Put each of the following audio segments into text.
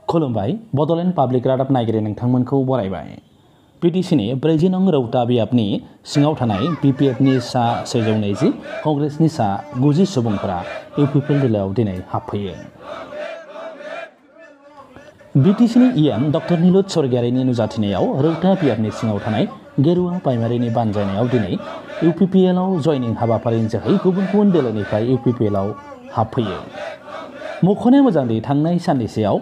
खुलुमबाय बड'लेण्ड पाब्लिक रादाब नायगिरि नोंथांमोनखौ बरायबाय। BTCनि 40 नं रौता बियाबनि सिङाव थानाय BPFनि सा 120, कंग्रेसनि सा 90 सुबुंफोरा UPPL दोलोआव दिनै हाबफैयो। BTCनि EM डक्टर निलुत स्वर्गियारिनि नुजाथिनायाव रौता बियाबनि सिङाव थानाय गेरुवा प्राइमारिनि बानजायनायाव दिनै UPPLआव जयनिं हाबाफारिनि जोहै गुबुन गुबुन दोलोनिफ्राय UPPLआव हाबफैयो। मख'नाया मोजांदि थांनाय साननैसोआव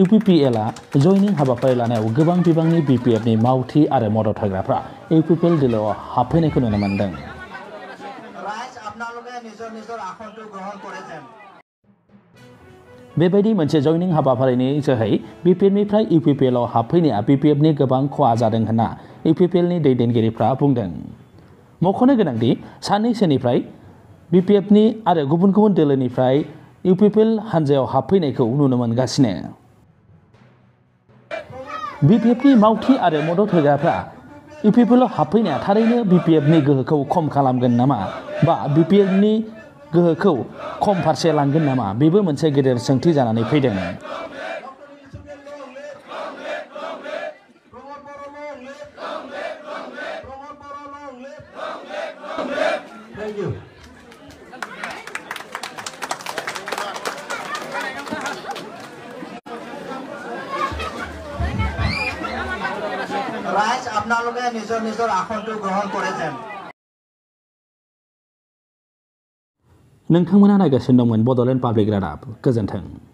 UPPLआ जयनिं हाबाफारि लानायाव गोबां बिबांनि BPFनि मावथि आरो मदद होग्राफ्रा UPPL दोलोआव हाबफैनायखौ नुनो मोन्दों। बेबायदि मोनसे जयनिं हाबाफारिनि जोहै BPFनिफ्राय UPPLआव हाबफैनाया BPFनि गोबां खहा जादों होनना UPPLनि दैदेनगिरिफ्रा बुंदों। मख'नो गोनांदि साननैसोनिफ्राय BPFनि आरो गुबुन गुबुन दोलोनिफ्राय UPPL हानजायाव हाबफैनायखौ नुनो मोनगासिनो। BPFनि मावथि आरो मदद होग्राफ्रा UPPLआव हाबफैनाया थारैनो BPFनि गोहोखौ खम खालामगोन नामा बा BPFनि गोहोखौ खम फारसे लांगोन नामा बेबो मोनसे गेदेर सोंथि जानानै फैदों। राइज आपनालोके निजर निजर आखनटो ग्रहण करेছেন। नोंथांमोना नायगासिनो दंमोन बड'लेण्ड पाब्लिक रादाब। गोजोन्थों।